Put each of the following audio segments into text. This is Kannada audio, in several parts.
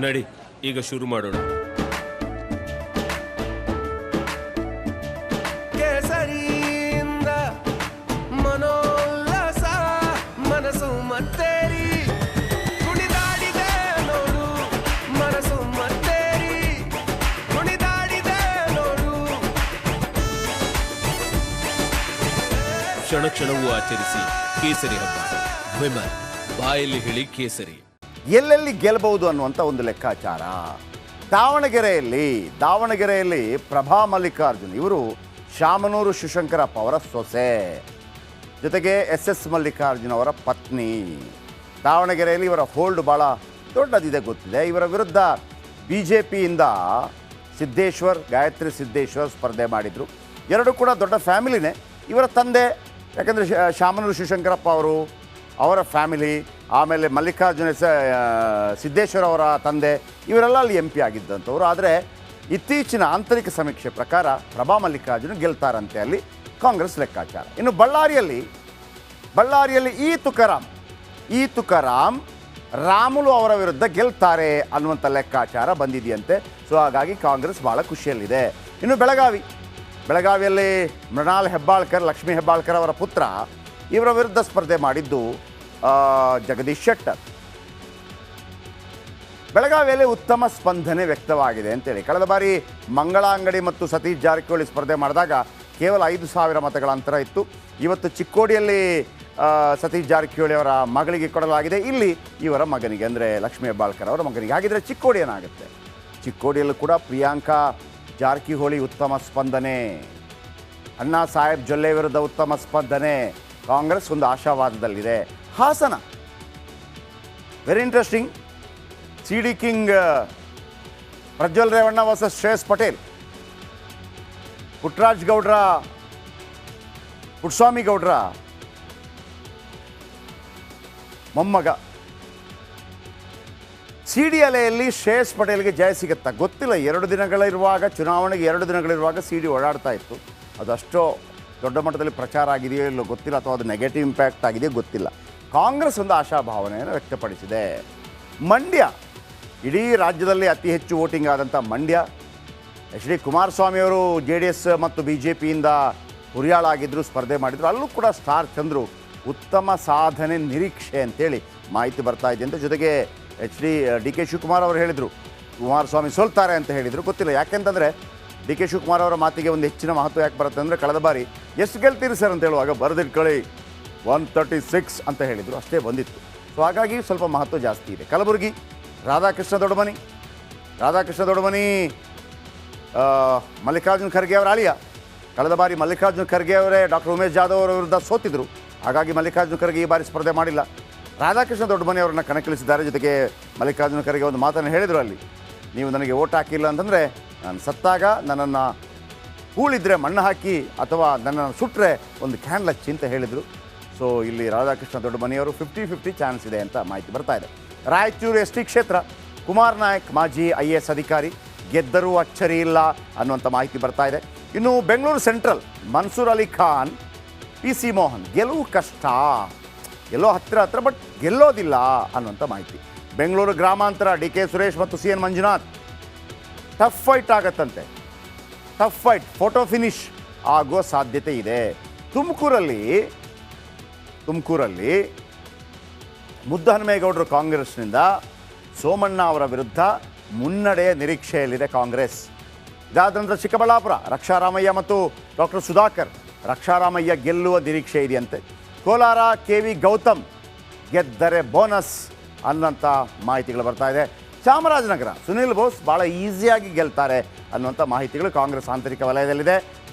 ನಡಿ ಈಗ ಶುರು ಮಾಡೋಣ. ಕೇಸರಿಯಿಂದ ಮನೋಲ್ಲಾಸ ಮನಸ್ಸು ಮತ್ತೇರಿ ಕುಣಿದಾಡಿದೆ ನೋಡು, ಮನಸ್ಸು ಮತ್ತೇರಿ ಕುಣಿದಾಡಿದೆ ನೋಡು. ಕ್ಷಣ ಕ್ಷಣವೂ ಆಚರಿಸಿ ಕೇಸರಿ ಹಬ್ಬ. ವಿಮಲ್ ಬಾಯಲ್ಲಿ ಹೇಳಿ ಕೇಸರಿ. ಎಲ್ಲೆಲ್ಲಿ ಗೆಲ್ಲಬಹುದು ಅನ್ನುವಂಥ ಒಂದು ಲೆಕ್ಕಾಚಾರ. ದಾವಣಗೆರೆಯಲ್ಲಿ ಪ್ರಭಾ ಮಲ್ಲಿಕಾರ್ಜುನ್ ಇವರು ಶಾಮನೂರು ಶಿವಶಂಕರಪ್ಪ ಅವರ ಸೊಸೆ, ಜೊತೆಗೆ SS ಮಲ್ಲಿಕಾರ್ಜುನ್ ಅವರ ಪತ್ನಿ. ದಾವಣಗೆರೆಯಲ್ಲಿ ಇವರ ಹೋಲ್ಡ್ ಭಾಳ ದೊಡ್ಡದಿದೆ ಗೊತ್ತಿದೆ. ಇವರ ವಿರುದ್ಧ BJPಯಿಂದ ಗಾಯತ್ರಿ ಸಿದ್ದೇಶ್ವರ್ ಸ್ಪರ್ಧೆ ಮಾಡಿದರು. ಎರಡೂ ಕೂಡ ದೊಡ್ಡ ಫ್ಯಾಮಿಲಿನೇ. ಇವರ ತಂದೆ, ಯಾಕಂದರೆ ಶಾಮನೂರು ಶಿವಶಂಕರಪ್ಪ ಅವರ ಫ್ಯಾಮಿಲಿ, ಆಮೇಲೆ ಮಲ್ಲಿಕಾರ್ಜುನ ಸಿದ್ದೇಶ್ವರ ಅವರ ತಂದೆ, ಇವರೆಲ್ಲ ಅಲ್ಲಿ MP ಆಗಿದ್ದಂಥವ್ರು. ಆದರೆ ಇತ್ತೀಚಿನ ಆಂತರಿಕ ಸಮೀಕ್ಷೆ ಪ್ರಕಾರ ಪ್ರಭಾ ಮಲ್ಲಿಕಾರ್ಜುನ ಗೆಲ್ತಾರಂತೆ ಅಲ್ಲಿ ಕಾಂಗ್ರೆಸ್ ಲೆಕ್ಕಾಚಾರ. ಇನ್ನು ಬಳ್ಳಾರಿಯಲ್ಲಿ ಈ ತುಕಾರಾಮ್ ರಾಮುಲು ಅವರ ವಿರುದ್ಧ ಗೆಲ್ತಾರೆ ಅನ್ನುವಂಥ ಲೆಕ್ಕಾಚಾರ ಬಂದಿದೆಯಂತೆ. ಸೊ ಹಾಗಾಗಿ ಕಾಂಗ್ರೆಸ್ ಭಾಳ ಖುಷಿಯಲ್ಲಿದೆ. ಇನ್ನು ಬೆಳಗಾವಿಯಲ್ಲಿ ಲಕ್ಷ್ಮೀ ಹೆಬ್ಬಾಳ್ಕರ್ ಅವರ ಪುತ್ರ ಇವರ ವಿರುದ್ಧ ಸ್ಪರ್ಧೆ ಮಾಡಿದ್ದು ಜಗದೀಶ್ ಶೆಟ್ಟರ್. ಬೆಳಗಾವಿಯಲ್ಲಿ ಉತ್ತಮ ಸ್ಪಂದನೆ ವ್ಯಕ್ತವಾಗಿದೆ ಅಂತೇಳಿ. ಕಳೆದ ಬಾರಿ ಮಂಗಳಾಂಗಡಿ ಮತ್ತು ಸತೀಶ್ ಜಾರಕಿಹೊಳಿ ಸ್ಪರ್ಧೆ ಮಾಡಿದಾಗ ಕೇವಲ 5,000 ಮತಗಳ ಅಂತರ ಇತ್ತು. ಇವತ್ತು ಚಿಕ್ಕೋಡಿಯಲ್ಲಿ ಸತೀಶ್ ಜಾರಕಿಹೊಳಿ ಅವರ ಮಗಳಿಗೆ ಕೊಡಲಾಗಿದೆ, ಇಲ್ಲಿ ಇವರ ಮಗನಿಗೆ, ಅಂದರೆ ಲಕ್ಷ್ಮೀ ಹೆಬ್ಬಾಳ್ಕರ್ ಅವರ ಮಗನಿಗೆ. ಹಾಗಿದ್ರೆ ಚಿಕ್ಕೋಡಿ ಏನಾಗುತ್ತೆ? ಚಿಕ್ಕೋಡಿಯಲ್ಲೂ ಕೂಡ ಪ್ರಿಯಾಂಕಾ ಜಾರಕಿಹೊಳಿ ಉತ್ತಮ ಸ್ಪಂದನೆ, ಅಣ್ಣಾ ಸಾಹೇಬ್ ಜೊಲ್ಲೆ ವಿರುದ್ಧ ಉತ್ತಮ ಸ್ಪಂದನೆ. ಕಾಂಗ್ರೆಸ್ ಒಂದು ಆಶಾವಾದದಲ್ಲಿದೆ. Hassan very interesting. CD king Prajwal Revanna versus Shreyas Patel. Puttaswamy ಗೌಡ್ರ ಮೊಮ್ಮಗ. CD ಅಲೆಯಲ್ಲಿ ಶ್ರೇಯಸ್ ಪಟೇಲ್ಗೆ ಜಯ ಸಿಗುತ್ತಾ ಗೊತ್ತಿಲ್ಲ. ಚುನಾವಣೆಗೆ 2 ದಿನಗಳಿರುವಾಗ CD ಓಡಾಡ್ತಾ ಇತ್ತು. ಅದಷ್ಟೋ ದೊಡ್ಡ ಮಟ್ಟದಲ್ಲಿ ಪ್ರಚಾರ ಆಗಿದೆಯೋ ಇಲ್ಲೋ ಗೊತ್ತಿಲ್ಲ, ಅಥವಾ ಅದು ನೆಗೆಟಿವ್ ಇಂಪ್ಯಾಕ್ಟ್ ಆಗಿದೆಯೋ ಗೊತ್ತಿಲ್ಲ. ಕಾಂಗ್ರೆಸ್ ಒಂದು ಆಶಾಭಾವನೆಯನ್ನು ವ್ಯಕ್ತಪಡಿಸಿದೆ. ಮಂಡ್ಯ, ಇಡೀ ರಾಜ್ಯದಲ್ಲಿ ಅತಿ ಹೆಚ್ಚು ವೋಟಿಂಗ್ ಆದಂಥ ಮಂಡ್ಯ. HD ಕುಮಾರಸ್ವಾಮಿಯವರು JDS ಮತ್ತು BJPಯಿಂದ ಹುರಿಯಾಳಾಗಿದ್ದರು, ಸ್ಪರ್ಧೆ ಮಾಡಿದರು. ಅಲ್ಲೂ ಕೂಡ ಸ್ಟಾರ್ ಚಂದ್ರು ಉತ್ತಮ ಸಾಧನೆ ನಿರೀಕ್ಷೆ ಅಂತೇಳಿ ಮಾಹಿತಿ ಬರ್ತಾ ಇದೆ ಅಂತ. ಜೊತೆಗೆ DK ಶಿವಕುಮಾರ್ ಅವರು ಹೇಳಿದರು ಕುಮಾರಸ್ವಾಮಿ ಸೋಲ್ತಾರೆ ಅಂತ ಹೇಳಿದರು. ಗೊತ್ತಿಲ್ಲ, ಯಾಕೆಂತಂದರೆ DK ಶಿವಕುಮಾರ್ ಅವರ ಮಾತಿಗೆ ಒಂದು ಹೆಚ್ಚಿನ ಮಹತ್ವ ಯಾಕೆ ಬರುತ್ತೆ ಅಂದರೆ, ಕಳೆದ ಬಾರಿ ಎಷ್ಟು ಗೆಲ್ತೀರಿ ಸರ್ ಅಂತ ಹೇಳುವಾಗ ಬರೆದಿಟ್ಕೊಳ್ಳಿ 136 ಅಂತ ಹೇಳಿದರು, ಅಷ್ಟೇ ಬಂದಿತ್ತು. ಸೊ ಹಾಗಾಗಿ ಸ್ವಲ್ಪ ಮಹತ್ವ ಜಾಸ್ತಿ ಇದೆ. ಕಲಬುರಗಿ, ರಾಧಾಕೃಷ್ಣ ದೊಡ್ಡಮನಿ ಮಲ್ಲಿಕಾರ್ಜುನ್ ಖರ್ಗೆ ಅವರ ಅಳಿಯ. ಕಳೆದ ಬಾರಿ ಮಲ್ಲಿಕಾರ್ಜುನ್ ಖರ್ಗೆ ಅವರೇ ಡಾಕ್ಟರ್ ಉಮೇಶ್ ಜಾಧವ್ ಅವರ ವಿರುದ್ಧ ಸೋತಿದ್ರು. ಹಾಗಾಗಿ ಮಲ್ಲಿಕಾರ್ಜುನ್ ಖರ್ಗೆ ಈ ಬಾರಿ ಸ್ಪರ್ಧೆ ಮಾಡಿಲ್ಲ. ರಾಧಾಕೃಷ್ಣ ದೊಡ್ಡಮನಿ ಅವರನ್ನು ಕಣಕ್ಕಿಳಿಸಿದ್ದಾರೆ. ಜೊತೆಗೆ ಮಲ್ಲಿಕಾರ್ಜುನ್ ಖರ್ಗೆ ಒಂದು ಮಾತನ್ನು ಹೇಳಿದರು ಅಲ್ಲಿ, ನೀವು ನನಗೆ ಓಟ್ ಹಾಕಿಲ್ಲ ಅಂತಂದರೆ ನಾನು ಸತ್ತಾಗ ನನ್ನನ್ನು ಹೂಳಿದ್ರೆ ಮಣ್ಣು ಹಾಕಿ, ಅಥವಾ ನನ್ನನ್ನು ಸುಟ್ಟರೆ ಒಂದು ಕ್ಯಾಂಡಲ್ ಹಚ್ಚಿ ಅಂತ ಹೇಳಿದರು. ಸೊ ಇಲ್ಲಿ ರಾಧಾಕೃಷ್ಣ ದೊಡ್ಡಮನಿಯವರು 50-50 ಚಾನ್ಸ್ ಇದೆ ಅಂತ ಮಾಹಿತಿ ಬರ್ತಾ ಇದೆ. ರಾಯಚೂರು ST ಕ್ಷೇತ್ರ, ಕುಮಾರ್ ನಾಯಕ್ ಮಾಜಿ IAS ಅಧಿಕಾರಿ, ಗೆದ್ದರೂ ಅಚ್ಚರಿ ಇಲ್ಲ ಅನ್ನುವಂಥ ಮಾಹಿತಿ ಬರ್ತಾ ಇದೆ. ಇನ್ನು ಬೆಂಗಳೂರು ಸೆಂಟ್ರಲ್, ಮನ್ಸೂರ್ ಅಲಿ ಖಾನ್, PC ಮೋಹನ್, ಗೆಲುವು ಕಷ್ಟ, ಎಲ್ಲೋ ಹತ್ತಿರ ಬಟ್ ಗೆಲ್ಲೋದಿಲ್ಲ ಅನ್ನುವಂಥ ಮಾಹಿತಿ. ಬೆಂಗಳೂರು ಗ್ರಾಮಾಂತರ, DK ಸುರೇಶ್ ಮತ್ತು CN ಮಂಜುನಾಥ್, ಟಫ್ ಫೈಟ್ ಆಗತ್ತಂತೆ. ಫೋಟೋ ಫಿನಿಶ್ ಆಗುವ ಸಾಧ್ಯತೆ ಇದೆ. ತುಮಕೂರಲ್ಲಿ ಮುದ್ದಹನುಮೇಗೌಡರು ಕಾಂಗ್ರೆಸ್ನಿಂದ ಸೋಮಣ್ಣ ಅವರ ವಿರುದ್ಧ ಮುನ್ನಡೆಯ ನಿರೀಕ್ಷೆಯಲ್ಲಿದೆ ಕಾಂಗ್ರೆಸ್. ಇದಾದ ನಂತರ ಚಿಕ್ಕಬಳ್ಳಾಪುರ, ರಕ್ಷಾರಾಮಯ್ಯ ಮತ್ತು ಡಾಕ್ಟರ್ ಸುಧಾಕರ್, ರಕ್ಷಾರಾಮಯ್ಯ ಗೆಲ್ಲುವ ನಿರೀಕ್ಷೆ ಇದೆಯಂತೆ. ಕೋಲಾರ, KV ಗೌತಮ್ ಗೆದ್ದರೆ ಬೋನಸ್ ಅನ್ನೋಂಥ ಮಾಹಿತಿಗಳು ಬರ್ತಾ ಇದೆ. ಚಾಮರಾಜನಗರ, ಸುನಿಲ್ ಬೋಸ್ ಭಾಳ ಈಸಿಯಾಗಿ ಗೆಲ್ತಾರೆ ಅನ್ನುವಂಥ ಮಾಹಿತಿಗಳು ಕಾಂಗ್ರೆಸ್ ಆಂತರಿಕ ವಲಯದಲ್ಲಿದೆ.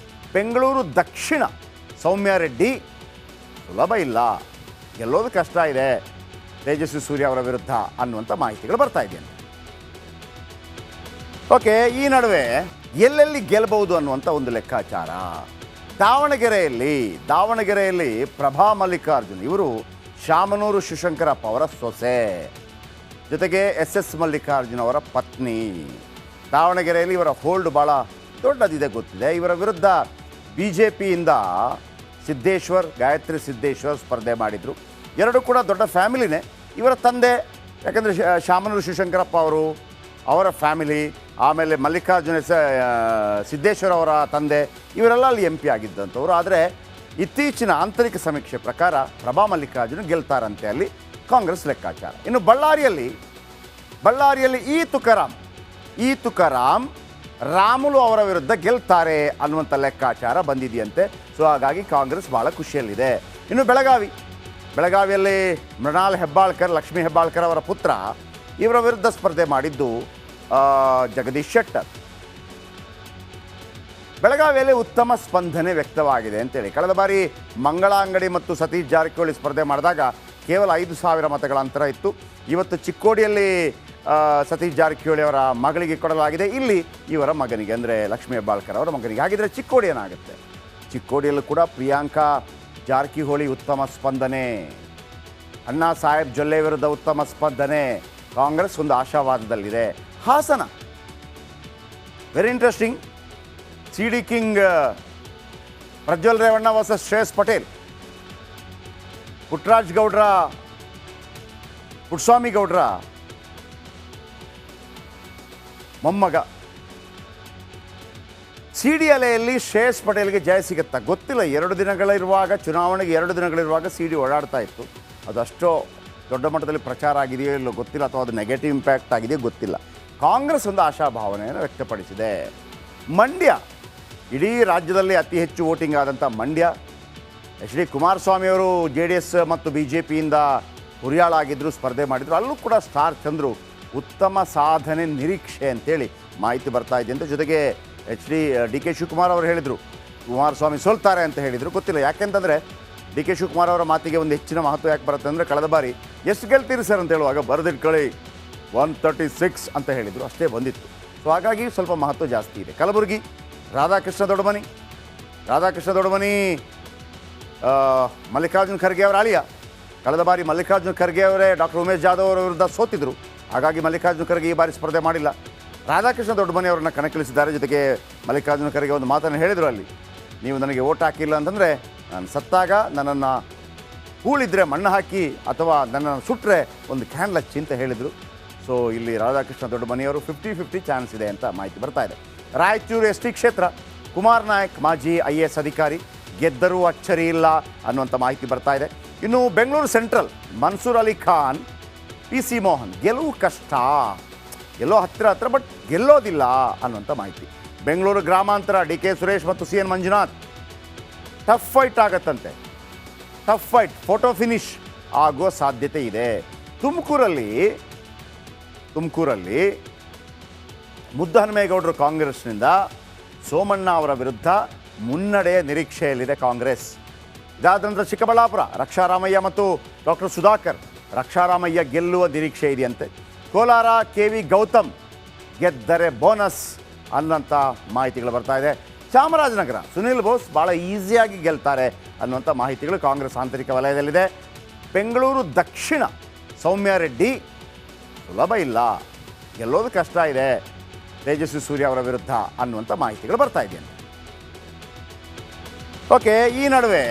ಬೆಂಗಳೂರು ದಕ್ಷಿಣ, ಸೌಮ್ಯ ರೆಡ್ಡಿ ಸುಲಭ ಇಲ್ಲ, ಗೆಲ್ಲೋದು ಕಷ್ಟ ಇದೆ ತೇಜಸ್ವಿ ಸೂರ್ಯ ಅವರ ವಿರುದ್ಧ ಅನ್ನುವಂಥ ಮಾಹಿತಿಗಳು ಬರ್ತಾ ಇದೆಯಂತೆ. ಓಕೆ, ಈ ನಡುವೆ ಎಲ್ಲೆಲ್ಲಿ ಗೆಲ್ಲಬಹುದು ಅನ್ನುವಂಥ ಒಂದು ಲೆಕ್ಕಾಚಾರ. ದಾವಣಗೆರೆಯಲ್ಲಿ ಪ್ರಭಾ ಮಲ್ಲಿಕಾರ್ಜುನ್ ಇವರು ಶಾಮನೂರು ಶಿವಶಂಕರಪ್ಪ ಅವರ ಸೊಸೆ, ಜೊತೆಗೆ SS ಮಲ್ಲಿಕಾರ್ಜುನ್ ಅವರ ಪತ್ನಿ. ದಾವಣಗೆರೆಯಲ್ಲಿ ಇವರ ಹೋಲ್ಡ್ ಭಾಳ ದೊಡ್ಡದಿದೆ ಗೊತ್ತಿದೆ. ಇವರ ವಿರುದ್ಧ BJPಯಿಂದ ಗಾಯತ್ರಿ ಸಿದ್ದೇಶ್ವರ್ ಸ್ಪರ್ಧೆ ಮಾಡಿದರು. ಎರಡೂ ಕೂಡ ದೊಡ್ಡ ಫ್ಯಾಮಿಲಿನೇ. ಇವರ ತಂದೆ, ಯಾಕಂದರೆ ಶಾಮನೂರು ಶಿವಶಂಕರಪ್ಪ ಅವರು, ಅವರ ಫ್ಯಾಮಿಲಿ, ಆಮೇಲೆ ಮಲ್ಲಿಕಾರ್ಜುನ ಸಿದ್ದೇಶ್ವರ ಅವರ ತಂದೆ, ಇವರೆಲ್ಲ ಅಲ್ಲಿ ಎಂ ಪಿ ಆಗಿದ್ದಂಥವ್ರು. ಆದರೆ ಇತ್ತೀಚಿನ ಆಂತರಿಕ ಸಮೀಕ್ಷೆ ಪ್ರಕಾರ ಪ್ರಭಾ ಮಲ್ಲಿಕಾರ್ಜುನ ಗೆಲ್ತಾರಂತೆ ಅಲ್ಲಿ ಕಾಂಗ್ರೆಸ್ ಲೆಕ್ಕಾಚಾರ. ಇನ್ನು ಬಳ್ಳಾರಿಯಲ್ಲಿ ಈ ತುಕಾರಾಮ್ ರಾಮುಲು ಅವರ ವಿರುದ್ಧ ಗೆಲ್ತಾರೆ ಅನ್ನುವಂಥ ಲೆಕ್ಕಾಚಾರ ಬಂದಿದೆಯಂತೆ. ಸೊ ಹಾಗಾಗಿ ಕಾಂಗ್ರೆಸ್ ಭಾಳ ಖುಷಿಯಲ್ಲಿದೆ. ಇನ್ನು ಬೆಳಗಾವಿಯಲ್ಲಿ ಮೃಣಾಲ್ ಹೆಬ್ಬಾಳ್ಕರ್, ಲಕ್ಷ್ಮೀ ಹೆಬ್ಬಾಳ್ಕರ್ ಅವರ ಪುತ್ರ, ಇವರ ವಿರುದ್ಧ ಸ್ಪರ್ಧೆ ಮಾಡಿದ್ದು ಜಗದೀಶ್ ಶೆಟ್ಟರ್. ಬೆಳಗಾವಿಯಲ್ಲಿ ಉತ್ತಮ ಸ್ಪಂದನೆ ವ್ಯಕ್ತವಾಗಿದೆ ಅಂತೇಳಿ. ಕಳೆದ ಬಾರಿ ಮಂಗಳಾಂಗಡಿ ಮತ್ತು ಸತೀಶ್ ಜಾರಕಿಹೊಳಿ ಸ್ಪರ್ಧೆ ಮಾಡಿದಾಗ ಕೇವಲ 5,000 ಮತಗಳ ಅಂತರ ಇತ್ತು. ಇವತ್ತು ಚಿಕ್ಕೋಡಿಯಲ್ಲಿ ಸತೀಶ್ ಜಾರಕಿಹೊಳಿ ಅವರ ಮಗಳಿಗೆ ಕೊಡಲಾಗಿದೆ, ಇಲ್ಲಿ ಇವರ ಮಗನಿಗೆ, ಅಂದರೆ ಲಕ್ಷ್ಮೀ ಹೆಬ್ಬಾಳ್ಕರ್ ಅವರ ಮಗನಿಗೆ. ಹಾಗಿದ್ರೆ ಚಿಕ್ಕೋಡಿ ಏನಾಗುತ್ತೆ? ಚಿಕ್ಕೋಡಿಯಲ್ಲೂ ಕೂಡ ಪ್ರಿಯಾಂಕಾ ಜಾರಕಿಹೊಳಿ ಉತ್ತಮ ಸ್ಪಂದನೆ, ಅಣ್ಣಾ ಸಾಹೇಬ್ ಜೊಲ್ಲೆ ವಿರುದ್ಧ ಉತ್ತಮ ಸ್ಪಂದನೆ, ಕಾಂಗ್ರೆಸ್ ಒಂದು ಆಶಾವಾದದಲ್ಲಿದೆ. Hassan very interesting. CD king Prajwal Revanna versus Shreyas Patel. Puttaswamy ಗೌಡ್ರ ಮೊಮ್ಮಗ. CD ಅಲೆಯಲ್ಲಿ ಶ್ರೇಯಸ್ ಪಟೇಲ್ಗೆ ಜಯ ಸಿಗುತ್ತಾ ಗೊತ್ತಿಲ್ಲ. ಚುನಾವಣೆಗೆ 2 ದಿನಗಳಿರುವಾಗ CD ಓಡಾಡ್ತಾ ಇತ್ತು. ಅದು ಅಷ್ಟೋ ದೊಡ್ಡ ಮಟ್ಟದಲ್ಲಿ ಪ್ರಚಾರ ಆಗಿದೆಯೋ ಇಲ್ಲೋ ಗೊತ್ತಿಲ್ಲ, ಅಥವಾ ಅದು ನೆಗೆಟಿವ್ ಇಂಪ್ಯಾಕ್ಟ್ ಆಗಿದೆಯೋ ಗೊತ್ತಿಲ್ಲ. ಕಾಂಗ್ರೆಸ್ ಒಂದು ಆಶಾಭಾವನೆಯನ್ನು ವ್ಯಕ್ತಪಡಿಸಿದೆ. ಮಂಡ್ಯ, ಇಡೀ ರಾಜ್ಯದಲ್ಲಿ ಅತಿ ಹೆಚ್ಚು ವೋಟಿಂಗ್ ಆದಂಥ ಮಂಡ್ಯ. HD ಕುಮಾರಸ್ವಾಮಿಯವರು JDS ಮತ್ತು BJPಯಿಂದ ಹುರಿಯಾಳಾಗಿದ್ದರು, ಸ್ಪರ್ಧೆ ಮಾಡಿದರು. ಅಲ್ಲೂ ಕೂಡ ಸ್ಟಾರ್ ಚಂದ್ರು ಉತ್ತಮ ಸಾಧನೆ ನಿರೀಕ್ಷೆ ಅಂತೇಳಿ ಮಾಹಿತಿ ಬರ್ತಾ ಇದೆ ಅಂತ. ಜೊತೆಗೆ DK ಶಿವಕುಮಾರ್ ಅವರು ಹೇಳಿದರು ಕುಮಾರಸ್ವಾಮಿ ಸೋಲ್ತಾರೆ ಅಂತ ಹೇಳಿದರು. ಗೊತ್ತಿಲ್ಲ, ಯಾಕೆಂತಂದರೆ DK ಶಿವಕುಮಾರ್ ಅವರ ಮಾತಿಗೆ ಒಂದು ಹೆಚ್ಚಿನ ಮಹತ್ವ ಯಾಕೆ ಬರುತ್ತೆ ಅಂದರೆ, ಕಳೆದ ಬಾರಿ ಎಷ್ಟು ಗೆಲ್ತೀರಿ ಸರ್ ಅಂತ ಹೇಳುವಾಗ ಬರೆದಿಟ್ಕೊಳ್ಳಿ 136 ಅಂತ ಹೇಳಿದರು, ಅಷ್ಟೇ ಬಂದಿತ್ತು. ಸೊ ಹಾಗಾಗಿ ಸ್ವಲ್ಪ ಮಹತ್ವ ಜಾಸ್ತಿ ಇದೆ. ಕಲಬುರಗಿ ರಾಧಾಕೃಷ್ಣ ದೊಡ್ಡಮನಿ ಮಲ್ಲಿಕಾರ್ಜುನ ಖರ್ಗೆ ಅವರ ಅಳಿಯ. ಕಳೆದ ಬಾರಿ ಮಲ್ಲಿಕಾರ್ಜುನ ಖರ್ಗೆ ಅವರೇ ಡಾಕ್ಟರ್ ಉಮೇಶ್ ಜಾಧವ್ ಅವರ ವಿರುದ್ಧ ಸೋತಿದ್ರು. ಹಾಗಾಗಿ ಮಲ್ಲಿಕಾರ್ಜುನ ಖರ್ಗೆ ಈ ಬಾರಿ ಸ್ಪರ್ಧೆ ಮಾಡಿಲ್ಲ. ರಾಧಾಕೃಷ್ಣ ದೊಡ್ಡಮನಿ ಅವರನ್ನು ಕಣಕ್ಕಿಳಿಸಿದ್ದಾರೆ. ಜೊತೆಗೆ ಮಲ್ಲಿಕಾರ್ಜುನ ಖರ್ಗೆ ಒಂದು ಮಾತನ್ನು ಹೇಳಿದರು ಅಲ್ಲಿ, ನೀವು ನನಗೆ ಓಟ್ ಹಾಕಿಲ್ಲ ಅಂತಂದರೆ ನಾನು ಸತ್ತಾಗ ನನ್ನನ್ನು ಹೂಳಿದ್ರೆ ಮಣ್ಣು ಹಾಕಿ ಅಥವಾ ನನ್ನನ್ನು ಸುಟ್ಟರೆ ಒಂದು ಕ್ಯಾಂಡಲ್ ಹಚ್ಚಿ ಅಂತ ಹೇಳಿದರು. ಸೊ ಇಲ್ಲಿ ರಾಧಾಕೃಷ್ಣ ದೊಡ್ಡಮನಿಯವರು 50-50 ಚಾನ್ಸ್ ಇದೆ ಅಂತ ಮಾಹಿತಿ ಬರ್ತಾ ಇದೆ. ರಾಯಚೂರು ST ಕ್ಷೇತ್ರ, ಕುಮಾರ್ ನಾಯಕ್ ಮಾಜಿ IAS ಅಧಿಕಾರಿ, ಗೆದ್ದರೂ ಅಚ್ಚರಿ ಇಲ್ಲ ಅನ್ನುವಂಥ ಮಾಹಿತಿ ಬರ್ತಾ ಇದೆ. ಇನ್ನು ಬೆಂಗಳೂರು ಸೆಂಟ್ರಲ್ ಮನ್ಸೂರ್ ಅಲಿ ಖಾನ್, PC ಮೋಹನ್ ಗೆಲುವು ಕಷ್ಟ, ಎಲ್ಲೋ ಹತ್ತಿರ ಬಟ್ ಗೆಲ್ಲೋದಿಲ್ಲ ಅನ್ನುವಂಥ ಮಾಹಿತಿ. ಬೆಂಗಳೂರು ಗ್ರಾಮಾಂತರ DK ಸುರೇಶ್ ಮತ್ತು CN ಮಂಜುನಾಥ್ ಟಫ್ ಫೈಟ್ ಆಗತ್ತಂತೆ. ಫೋಟೋ ಫಿನಿಶ್ ಆಗುವ ಸಾಧ್ಯತೆ ಇದೆ. ತುಮಕೂರಲ್ಲಿ ಮುದ್ದಹನುಮೇಗೌಡರು ಕಾಂಗ್ರೆಸ್ನಿಂದ ಸೋಮಣ್ಣ ಅವರ ವಿರುದ್ಧ ಮುನ್ನಡೆಯ ನಿರೀಕ್ಷೆಯಲ್ಲಿದೆ ಕಾಂಗ್ರೆಸ್. ಇದಾದ ನಂತರ ಚಿಕ್ಕಬಳ್ಳಾಪುರ ರಕ್ಷಾರಾಮಯ್ಯ ಮತ್ತು ಡಾಕ್ಟರ್ ಸುಧಾಕರ್, ರಕ್ಷಾರಾಮಯ್ಯ ಗೆಲ್ಲುವ ನಿರೀಕ್ಷೆ ಇದೆಯಂತೆ. ಕೋಲಾರ KV ಗೌತಮ್ ಗೆದ್ದರೆ ಬೋನಸ್ ಅನ್ನೋಂಥ ಮಾಹಿತಿಗಳು ಬರ್ತಾ ಇದೆ. ಚಾಮರಾಜನಗರ ಸುನಿಲ್ ಬೋಸ್ ಭಾಳ ಈಸಿಯಾಗಿ ಗೆಲ್ತಾರೆ ಅನ್ನುವಂಥ ಮಾಹಿತಿಗಳು ಕಾಂಗ್ರೆಸ್ ಆಂತರಿಕ ವಲಯದಲ್ಲಿದೆ. ಬೆಂಗಳೂರು ದಕ್ಷಿಣ ಸೌಮ್ಯ ರೆಡ್ಡಿ ಸುಲಭ ಇಲ್ಲ, ಗೆಲ್ಲೋದು ಕಷ್ಟ ಇದೆ ತೇಜಸ್ವಿ ಸೂರ್ಯ ಅವರ ವಿರುದ್ಧ ಅನ್ನುವಂಥ ಮಾಹಿತಿಗಳು ಬರ್ತಾ ಇದೆಯಂತೆ. ಓಕೆ, ಈ ನಡುವೆ